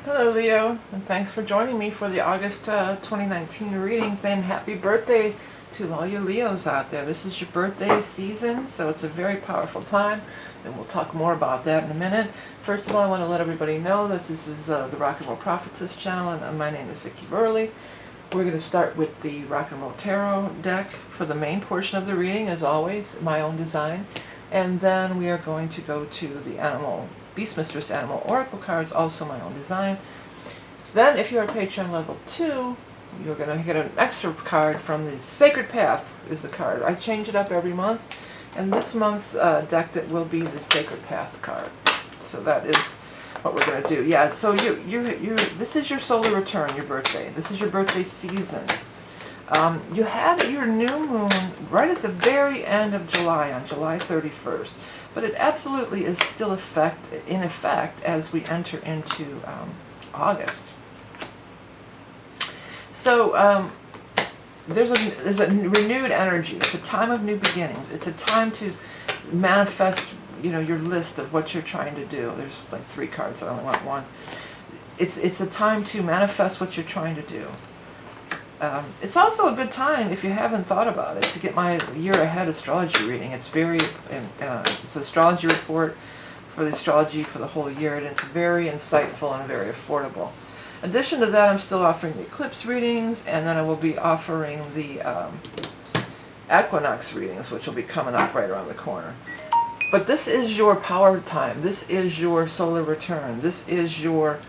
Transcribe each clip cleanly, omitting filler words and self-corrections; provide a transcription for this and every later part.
Hello Leo, and thanks for joining me for the August 2019 reading. Then happy birthday to all you Leos out there. This is your birthday season, so it's a very powerful time, and we'll talk more about that in a minute. First of all, I want to let everybody know that this is the Rock and Roll Prophetess channel, and my name is Vickie. We're going to start with the Rock and Roll Tarot deck for the main portion of the reading, as always, my own design. And then we are going to go to the Beast Mistress Animal Oracle cards, also my own design. Then, if you're at Patreon level 2, you're going to get an extra card from the Sacred Path is the card. I change it up every month, and this month's deck that will be the Sacred Path card. So that is what we're going to do. Yeah, so this is your solar return, your birthday. This is your birthday season. You had your new moon right at the very end of July, on July 31st, but it absolutely is still in effect as we enter into August. So there's a renewed energy. It's a time of new beginnings. It's a time to manifest, your list of what you're trying to do. There's like 3 cards. I only want one. It's a time to manifest what you're trying to do. It's also a good time, if you haven't thought about it, to get my year ahead astrology reading. It's it's an astrology report for the astrology for the whole year, and it's very insightful and very affordable. In addition to that, I'm still offering the eclipse readings, and then I will be offering the equinox readings, which will be coming up right around the corner. But this is your power time. This is your solar return. This is your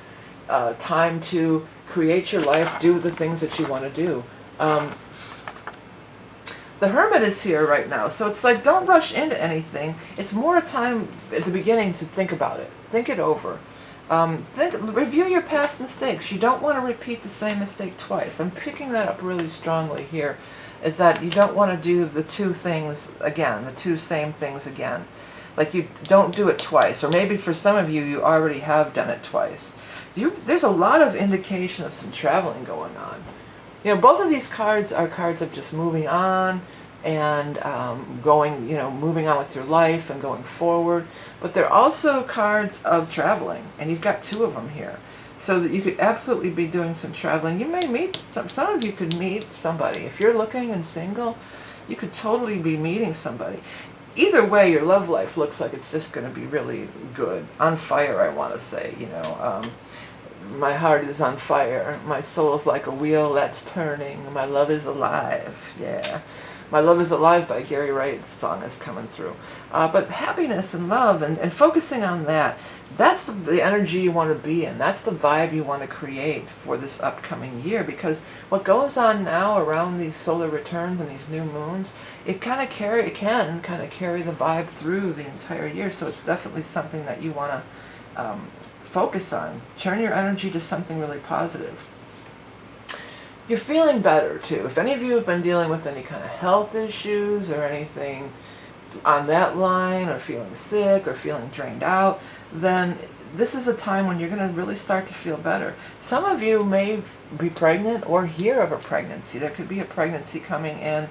time to create your life, do the things that you want to do. The Hermit is here right now, so it's like, don't rush into anything. It's more a time at the beginning to think about it. Think it over. Review your past mistakes. You don't want to repeat the same mistake twice. I'm picking that up really strongly here, is that you don't want to do the 2 things again, the 2 same things again. Like, you don't do it twice, or maybe for some of you, you already have done it twice. There's a lot of indication of some traveling going on. Both of these cards are cards of just moving on and moving on with your life and going forward. But they're also cards of traveling, and you've got 2 of them here. So that you could absolutely be doing some traveling. You may meet, some of you could meet somebody. If you're looking and single, you could totally be meeting somebody. Either way, your love life looks like it's just going to be really good. On fire, I want to say, my heart is on fire. My soul's like a wheel that's turning. My love is alive. Yeah. My Love is Alive by Gary Wright's song is coming through. But happiness and love and focusing on that's the energy you want to be in. That's the vibe you want to create for this upcoming year, because what goes on now around these solar returns and these new moons, it can carry the vibe through the entire year. So it's definitely something that you want to focus on. Turn your energy to something really positive. You're feeling better too. If any of you have been dealing with any kind of health issues or anything on that line, or feeling sick or feeling drained out, then this is a time when you're going to really start to feel better. Some of you may be pregnant or hear of a pregnancy. There could be a pregnancy coming in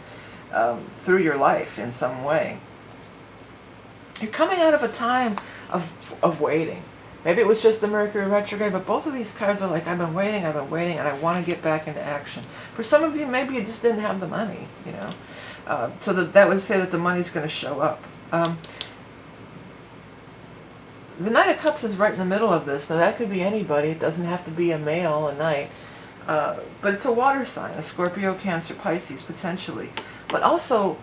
through your life in some way. You're coming out of a time of waiting. Maybe it was just the Mercury retrograde, but both of these cards are like, I've been waiting, and I want to get back into action. For some of you, maybe you just didn't have the money, so that would say that the money's going to show up. The Knight of Cups is right in the middle of this. Now, that could be anybody. It doesn't have to be a male, a knight. But it's a water sign, a Scorpio, Cancer, Pisces, potentially. But also,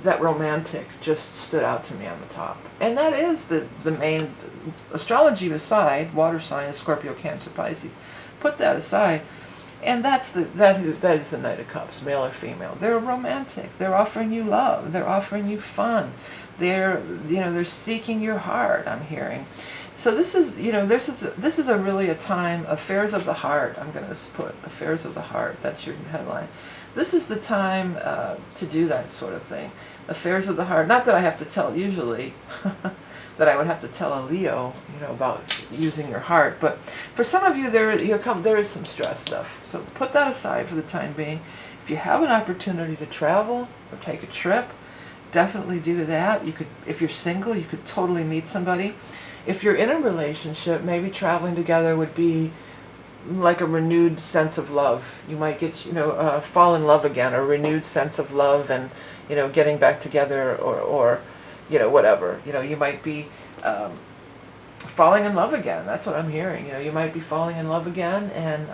that romantic just stood out to me on the top. And that is the main, astrology aside, water sign is Scorpio, Cancer, Pisces. Put that aside, and that is the Knight of Cups, male or female. They're romantic. They're offering you love. They're offering you fun. They're seeking your heart, I'm hearing. So this is really a time, affairs of the heart. I'm going to put affairs of the heart. That's your headline. This is the time to do that sort of thing. Affairs of the heart. Not that I have to tell, usually, that I would have to tell a Leo, about using your heart. But for some of you, there is some stress stuff. So put that aside for the time being. If you have an opportunity to travel or take a trip, definitely do that. You could, if you're single, you could totally meet somebody. If you're in a relationship, maybe traveling together would be like a renewed sense of love. You might get, fall in love again, a renewed sense of love, and, getting back together, or whatever. You might be falling in love again. That's what I'm hearing. You might be falling in love again, and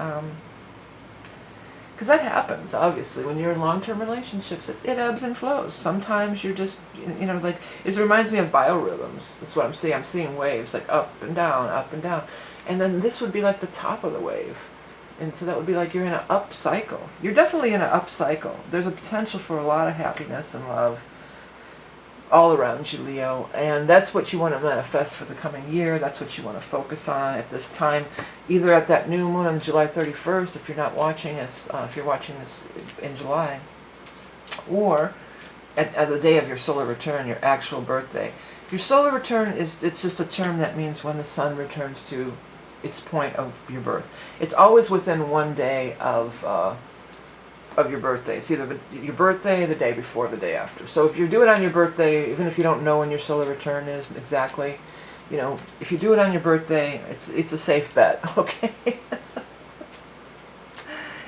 because that happens, obviously, when you're in long-term relationships. It ebbs and flows. Sometimes you're just, like, it reminds me of biorhythms. That's what I'm seeing. I'm seeing waves, like up and down, up and down. And then this would be like the top of the wave. And so that would be like you're in an up cycle. You're definitely in an up cycle. There's a potential for a lot of happiness and love all around you, Leo, and that's what you want to manifest for the coming year. That's what you want to focus on at this time, either at that new moon on July 31st, if you're not watching this, if you're watching this in July, or at the day of your solar return, your actual birthday. Your solar return it's just a term that means when the sun returns to its point of your birth. It's always within one day of your birthday. It's either your birthday, the day before, the day after. So if you do it on your birthday, even if you don't know when your solar return is exactly, if you do it on your birthday, it's a safe bet, okay?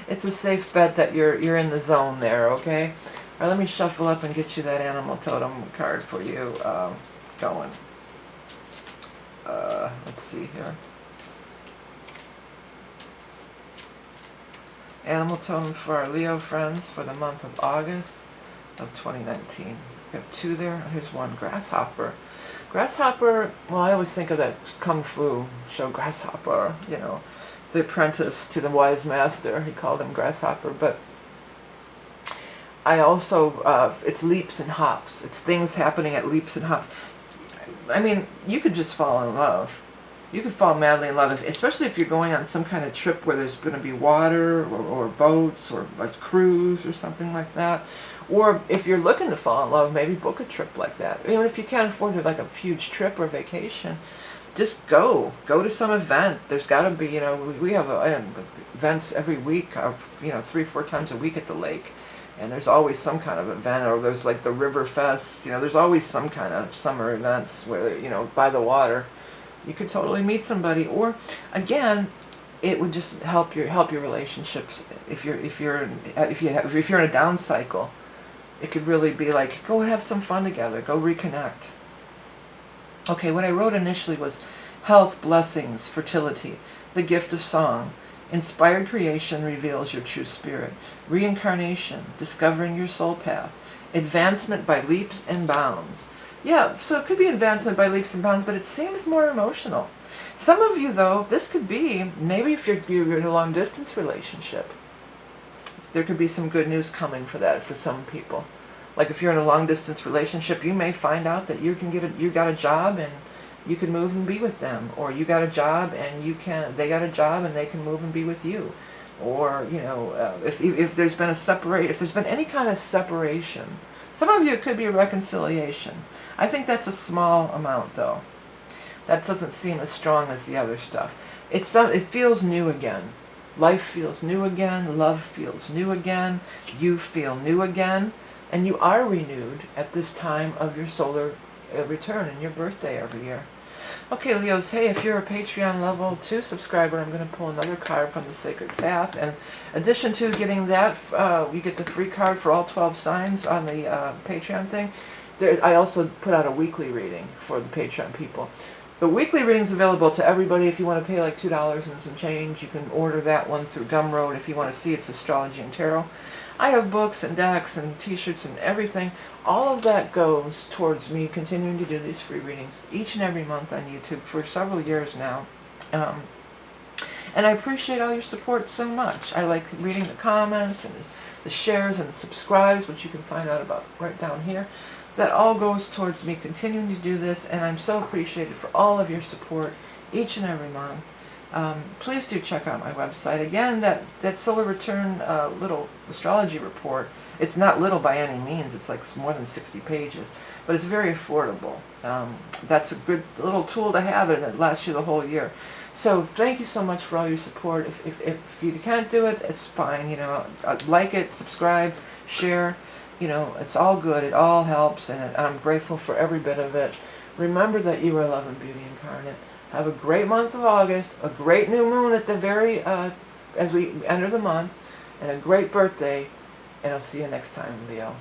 It's a safe bet that you're in the zone there, okay? All right, let me shuffle up and get you that animal totem card for you going. Let's see here. Animal totem for our Leo friends for the month of August of 2019. We have two there. Here's one, grasshopper. Grasshopper, well, I always think of that Kung Fu show, Grasshopper, the apprentice to the wise master. He called him Grasshopper. But I also, it's leaps and hops. It's things happening at leaps and hops. I mean, you could just fall in love. You could fall madly in love, especially if you're going on some kind of trip where there's going to be water or boats or a cruise or something like that. Or if you're looking to fall in love, maybe book a trip like that. Even if you can't afford like a huge trip or vacation, just go to some event. There's got to be, we have events every week, 3-4 times a week at the lake. And there's always some kind of event, or there's like the River Fest, there's always some kind of summer events where, by the water. You could totally meet somebody, or again, it would just help your relationships. If you're in a down cycle, it could really be like, go and have some fun together, go reconnect. Okay, what I wrote initially was health, blessings, fertility, the gift of song, inspired creation reveals your true spirit, reincarnation, discovering your soul path, advancement by leaps and bounds. Yeah, so it could be advancement by leaps and bounds, but it seems more emotional. Some of you, though, this could be, maybe if you're in a long-distance relationship, there could be some good news coming for that for some people. Like if you're in a long-distance relationship, you may find out that you got a job and you can move and be with them, or you got a job and they got a job and they can move and be with you. Or, if there's been if there's been any kind of separation. Some of you, it could be a reconciliation. I think that's a small amount, though. That doesn't seem as strong as the other stuff. It feels new again. Life feels new again. Love feels new again. You feel new again. And you are renewed at this time of your solar return and your birthday every year. Okay, Leos, hey, if you're a Patreon level 2 subscriber, I'm going to pull another card from the Sacred Path. And in addition to getting that, you get the free card for all 12 signs on the Patreon thing. I also put out a weekly reading for the Patreon people. The weekly reading is available to everybody. If you want to pay like $2 and some change, you can order that one through Gumroad. If you want to see it's astrology and tarot. I have books and decks and t-shirts and everything. All of that goes towards me continuing to do these free readings each and every month on YouTube for several years now. And I appreciate all your support so much. I like reading the comments and the shares and the subscribes, which you can find out about right down here. That all goes towards me continuing to do this, and I'm so appreciated for all of your support each and every month. Please do check out my website. Again, that solar return little astrology report, it's not little by any means. It's like more than 60 pages, but it's very affordable. That's a good little tool to have, and it lasts you the whole year. So thank you so much for all your support. If you can't do it, it's fine. Like it, subscribe, share. It's all good. It all helps, and I'm grateful for every bit of it. Remember that you are love and beauty incarnate. Have a great month of August, a great new moon at the very, as we enter the month, and a great birthday, and I'll see you next time, Leo.